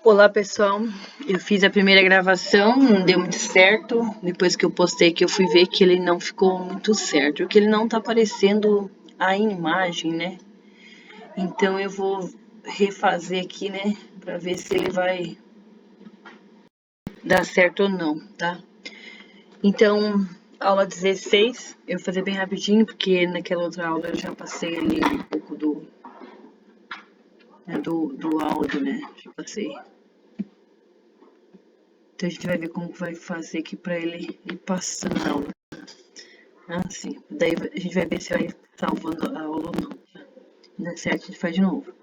Olá pessoal, eu fiz a primeira gravação, não deu muito certo. Depois que eu postei que eu fui ver que ele não ficou muito certo, porque ele não tá aparecendo a imagem, né? Então eu vou refazer aqui, né, pra ver se ele vai dar certo ou não, tá? Então, aula 16, eu vou fazer bem rapidinho, porque naquela outra aula eu já passei ali um pouco do áudio, né? Já passei. Então a gente vai ver como vai fazer aqui pra ele ir passando a aula. Ah, sim. Daí a gente vai ver se vai salvando a aula ou não. Se der certo, a gente faz de novo.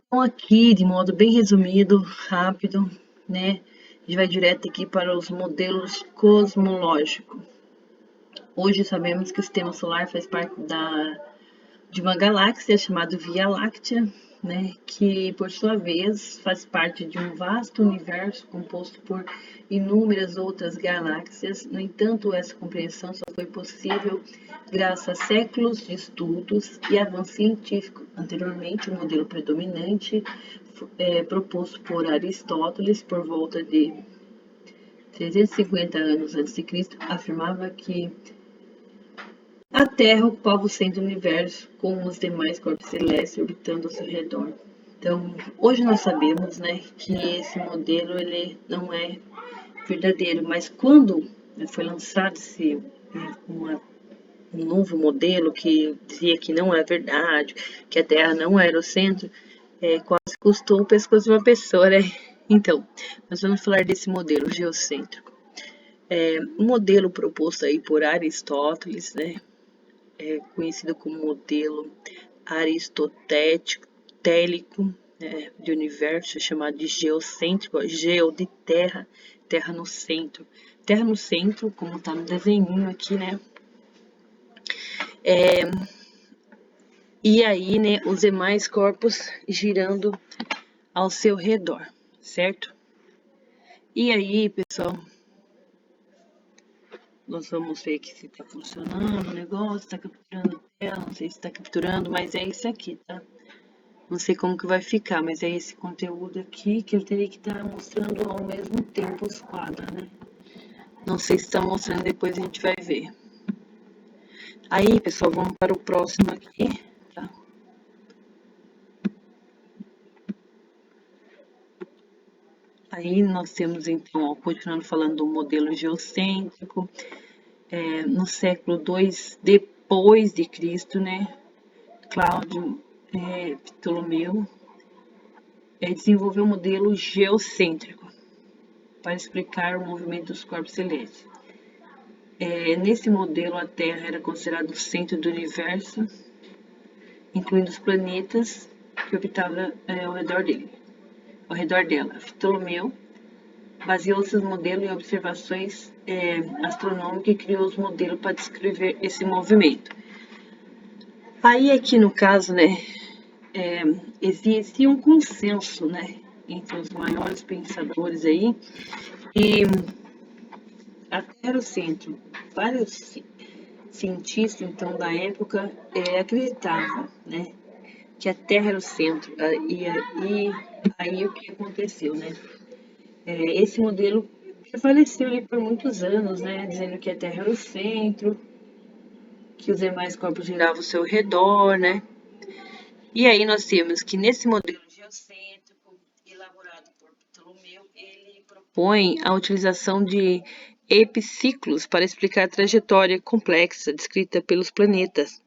Então aqui, de modo bem resumido, rápido, né? A gente vai direto aqui para os modelos cosmológicos. Hoje sabemos que o sistema solar faz parte de uma galáxia chamada Via Láctea, né, que por sua vez faz parte de um vasto universo composto por inúmeras outras galáxias. No entanto, essa compreensão só foi possível graças a séculos de estudos e avanço científico. Anteriormente, o modelo predominante proposto por Aristóteles por volta de 350 anos a.C. afirmava que a Terra ocupava o centro do universo, com os demais corpos celestes orbitando ao seu redor. Então, hoje nós sabemos, né, que esse modelo ele não é verdadeiro, mas quando foi lançado um novo modelo que dizia que não é verdade, que a Terra não era o centro, quase custou o pescoço de uma pessoa, né? Então, nós vamos falar desse modelo geocêntrico. Um modelo proposto aí por Aristóteles, né? Conhecido como modelo aristotélico, né, de universo, chamado de geocêntrico, geo de terra, terra no centro. Terra no centro, como está no desenho aqui, né? E aí, né, os demais corpos girando ao seu redor, certo? E aí, pessoal, nós vamos ver aqui se está funcionando o negócio, está capturando a tela, não sei se está capturando, mas é isso aqui, tá? Não sei como que vai ficar, mas é esse conteúdo aqui que eu teria que estar mostrando ao mesmo tempo os quadros, né? Não sei se está mostrando, depois a gente vai ver. Aí, pessoal, vamos para o próximo aqui, tá? Aí nós temos, então, ó, continuando falando do modelo geocêntrico, no século II depois de Cristo, né? Cláudio Ptolomeu desenvolveu o modelo geocêntrico para explicar o movimento dos corpos celestes. Nesse modelo, a Terra era considerada o centro do universo, incluindo os planetas que orbitavam ao redor dela. Ptolomeu baseou seus modelos em observações astronômicas e criou os modelos para descrever esse movimento. Aí, aqui no caso, né, existe um consenso, né, entre os maiores pensadores aí, que a Terra era o centro. Vários cientistas, então, da época, acreditavam, né, que a Terra era o centro. E aí o que aconteceu, né? Esse modelo prevaleceu ali por muitos anos, né, dizendo que a Terra era o centro, que os demais corpos giravam ao seu redor, né? E aí nós temos que nesse modelo geocêntrico, elaborado por Ptolomeu, ele propõe a utilização de epiciclos para explicar a trajetória complexa descrita pelos planetas.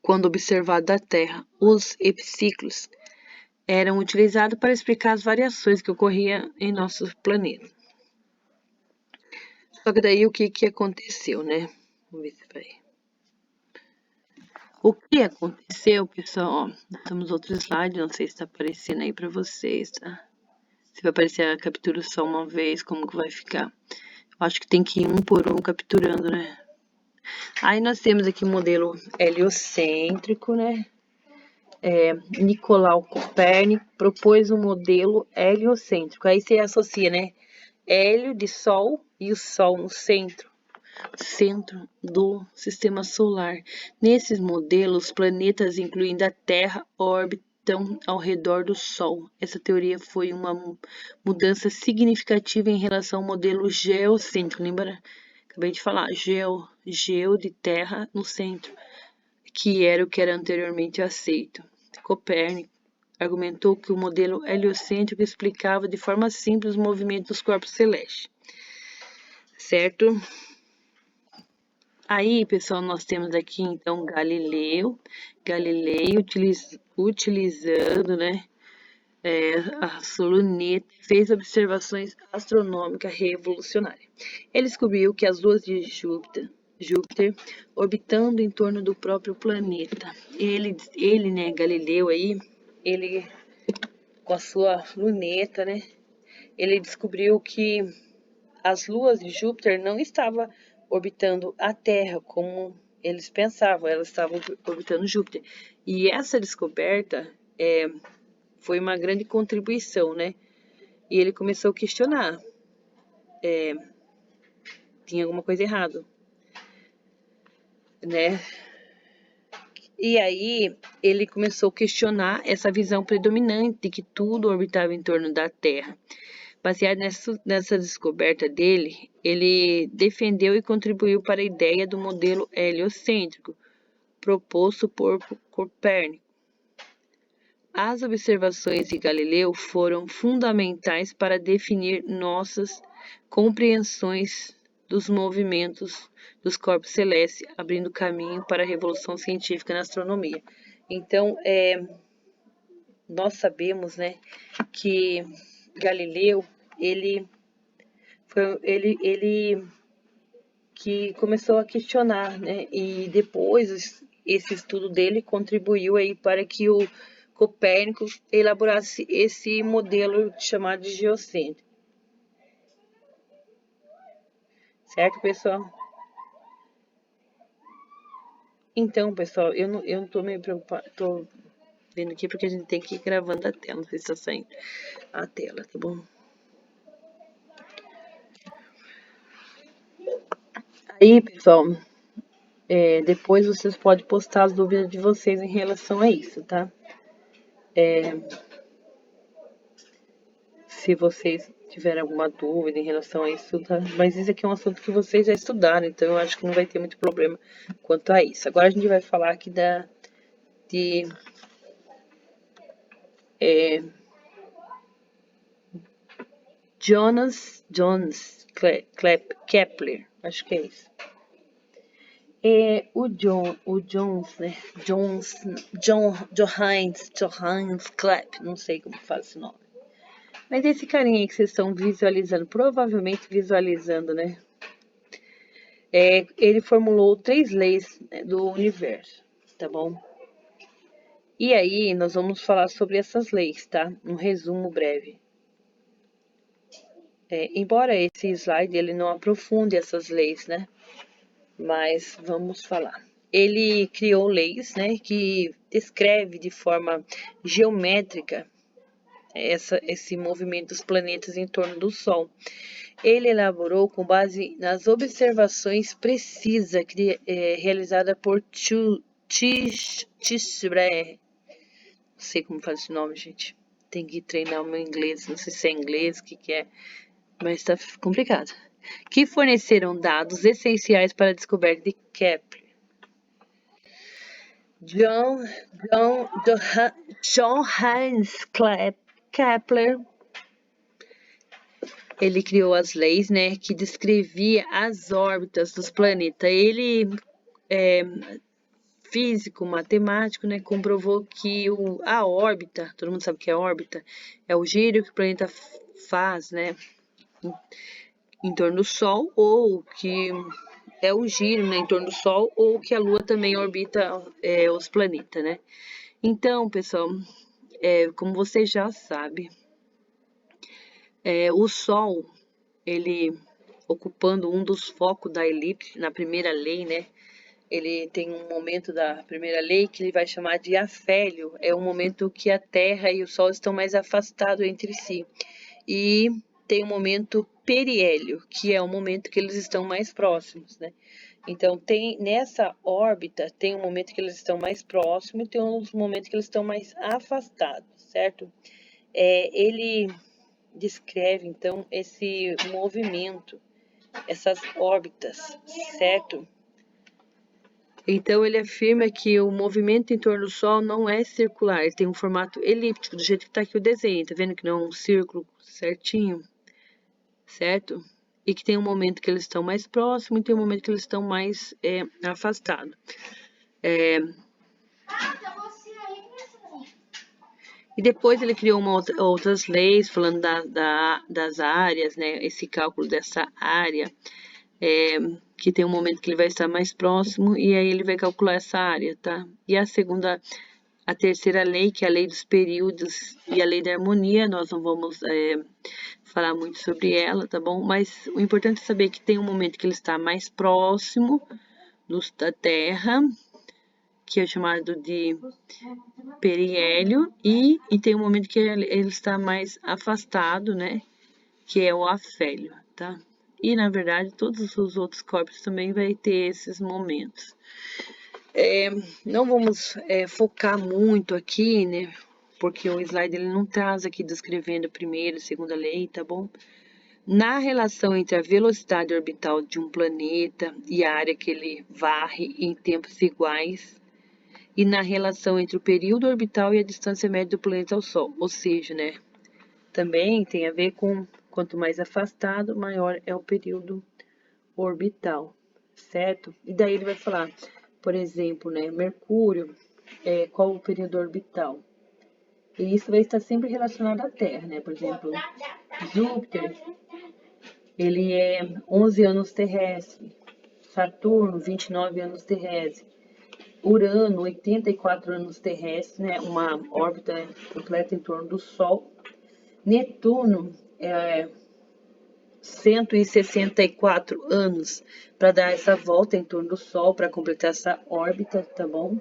Quando observado da Terra, os epiciclos eram utilizados para explicar as variações que ocorriam em nosso planeta. Só que daí o que aconteceu, né? Vamos ver se vai. O que aconteceu, pessoal? Ó, nós temos outro slide, não sei se está aparecendo aí para vocês, tá? Se vai aparecer a captura só uma vez, como que vai ficar? Eu acho que tem que ir um por um capturando, né? Aí nós temos aqui o modelo heliocêntrico, né? Nicolau Copérnico propôs um modelo heliocêntrico. Aí você associa, né? Hélio de Sol e o Sol no centro do sistema solar. Nesses modelos, planetas, incluindo a Terra, orbitam ao redor do Sol. Essa teoria foi uma mudança significativa em relação ao modelo geocêntrico. Lembra? Acabei de falar, geo de terra no centro, que era o que era anteriormente aceito. Copérnico argumentou que o modelo heliocêntrico explicava de forma simples os movimentos dos corpos celestes. Certo? Aí, pessoal, nós temos aqui, então, Galileu utilizando, né, a sua luneta, fez observações astronômicas revolucionárias. Ele descobriu que as luas de Júpiter orbitando em torno do próprio planeta. Ele, né, Galileu aí, ele, com a sua luneta, né, ele descobriu que as luas de Júpiter não estavam orbitando a Terra como eles pensavam, elas estavam orbitando Júpiter. E essa descoberta foi uma grande contribuição, né? E ele começou a questionar. Tinha alguma coisa errada, né? E aí ele começou a questionar essa visão predominante de que tudo orbitava em torno da Terra. Baseado nessa descoberta dele, ele defendeu e contribuiu para a ideia do modelo heliocêntrico, proposto por Copérnico. As observações de Galileu foram fundamentais para definir nossas compreensões dos movimentos dos corpos celestes, abrindo caminho para a revolução científica na astronomia. Então, nós sabemos, né, que Galileu, ele que começou a questionar, né, e depois esse estudo dele contribuiu aí para que o Copérnico elaborasse esse modelo chamado de geocêntrico. Certo, pessoal? Então, pessoal, eu não tô meio preocupada, tô vendo aqui porque a gente tem que ir gravando a tela, não sei se tá saindo a tela, tá bom? Aí, pessoal, depois vocês podem postar as dúvidas de vocês em relação a isso, tá? Se vocês tiverem alguma dúvida em relação a isso, tá? Mas isso aqui é um assunto que vocês já estudaram, então eu acho que não vai ter muito problema quanto a isso. Agora a gente vai falar aqui de Johannes Kepler, acho que é isso. Johannes Kepler, não sei como faz esse nome. Mas esse carinha aí que vocês estão visualizando, provavelmente visualizando, né? Ele formulou 3 leis, né, do universo, tá bom? E aí, nós vamos falar sobre essas leis, tá? Um resumo breve. Embora esse slide ele não aprofunde essas leis, né? Mas vamos falar. Ele criou leis, né, que descreve de forma geométrica esse movimento dos planetas em torno do Sol. Ele elaborou com base nas observações precisas realizadas por Tisbre. Não sei como faz esse nome, gente. Tem que treinar o meu inglês. Não sei se é inglês, o que é. Mas tá complicado. Que forneceram dados essenciais para a descoberta de Kepler. Johannes Kepler, ele criou as leis, né, que descrevia as órbitas dos planetas. Ele físico, matemático, né, comprovou que a órbita, todo mundo sabe o que é órbita, é o giro que o planeta faz, né, em torno do Sol, ou que é o giro, né, em torno do Sol, ou que a Lua também orbita os planetas, né. Então, pessoal, como você já sabe, o Sol, ele ocupando um dos focos da elipse, na primeira lei, né, ele tem um momento da primeira lei que ele vai chamar de afélio, é um momento que a Terra e o Sol estão mais afastados entre si. E tem o momento periélio, que é o momento que eles estão mais próximos, né? Então, nessa órbita, tem um momento que eles estão mais próximos e tem uns momentos que eles estão mais afastados, certo? Ele descreve, então, esse movimento, essas órbitas, certo? Então, ele afirma que o movimento em torno do Sol não é circular, ele tem um formato elíptico, do jeito que está aqui o desenho, tá vendo que não é um círculo certinho, certo? E que tem um momento que eles estão mais próximos e tem um momento que eles estão mais afastados. E depois ele criou outras leis falando das áreas, né? Esse cálculo dessa área, que tem um momento que ele vai estar mais próximo e aí ele vai calcular essa área, tá? E a terceira lei, que é a lei dos períodos e a lei da harmonia, nós não vamos falar muito sobre ela, tá bom? Mas o importante é saber que tem um momento que ele está mais próximo da Terra, que é chamado de periélio, e tem um momento que ele está mais afastado, né? Que é o afélio, tá? E, na verdade, todos os outros corpos também vai ter esses momentos. Não vamos focar muito aqui, né? Porque o slide ele não traz aqui descrevendo a primeira e segunda lei, tá bom? Na relação entre a velocidade orbital de um planeta e a área que ele varre em tempos iguais, e na relação entre o período orbital e a distância média do planeta ao Sol, ou seja, né, também tem a ver com quanto mais afastado, maior é o período orbital, certo? E daí ele vai falar, por exemplo, né, Mercúrio, qual o período orbital? E isso vai estar sempre relacionado à Terra, né? Por exemplo, Júpiter, ele é 11 anos terrestre, Saturno, 29 anos terrestre, Urano, 84 anos terrestres, né? Uma órbita completa em torno do Sol. Netuno, 164 anos para dar essa volta em torno do Sol, para completar essa órbita, tá bom?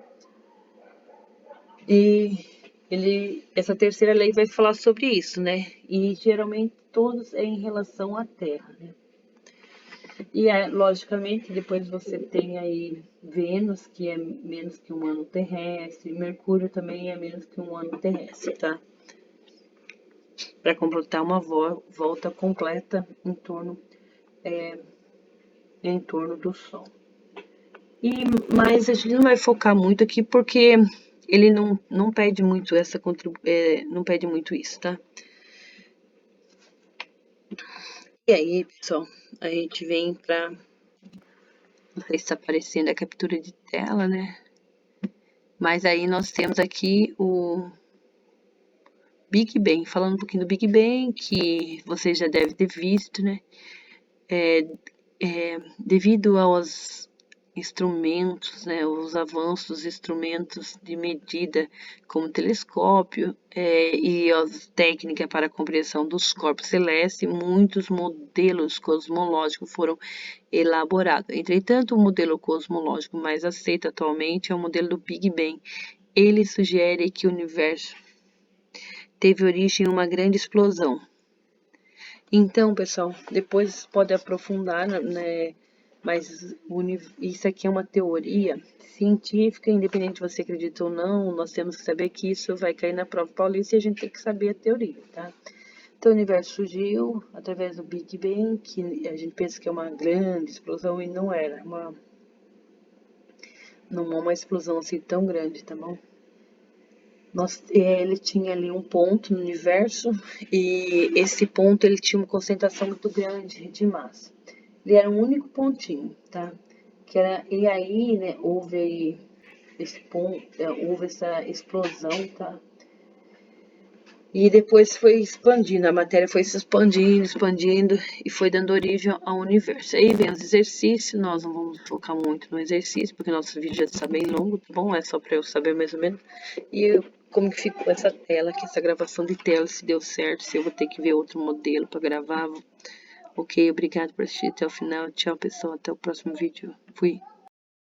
E essa terceira lei vai falar sobre isso, né? E geralmente todos é em relação à Terra, né? E logicamente depois você tem aí Vênus, que é menos que um ano terrestre, Mercúrio também é menos que um ano terrestre, tá? Para completar uma volta completa em torno do Sol. Mas a gente não vai focar muito aqui porque ele não pede muito não pede muito isso, tá? E aí, pessoal, a gente vem para, não sei se está aparecendo a captura de tela, né? Mas aí nós temos aqui o Big Bang, falando um pouquinho do Big Bang, que você já deve ter visto, né? Devido aos instrumentos, né, os avanços dos instrumentos de medida, como telescópio, e as técnicas para a compreensão dos corpos celestes, muitos modelos cosmológicos foram elaborados. Entretanto, o modelo cosmológico mais aceito atualmente é o modelo do Big Bang. Ele sugere que o universo teve origem em uma grande explosão. Então, pessoal, depois pode aprofundar, né? Mas isso aqui é uma teoria científica, independente de você acredita ou não, nós temos que saber que isso vai cair na prova paulista e a gente tem que saber a teoria, tá? Então, o universo surgiu através do Big Bang, que a gente pensa que é uma grande explosão e não era, não é uma explosão assim tão grande, tá bom? Ele tinha ali um ponto no universo e esse ponto ele tinha uma concentração muito grande de massa. Ele era um único pontinho, tá? E aí, né, houve esse ponto, houve essa explosão, tá? E depois foi expandindo, a matéria foi se expandindo e foi dando origem ao universo. Aí vem os exercícios, nós não vamos focar muito no exercício, porque nosso vídeo já está bem longo, tá bom? É só para eu saber mais ou menos. E como que ficou essa tela aqui, essa gravação de tela, se deu certo, se eu vou ter que ver outro modelo para gravar. Ok, obrigado por assistir até o final. Tchau, pessoal, até o próximo vídeo. Fui.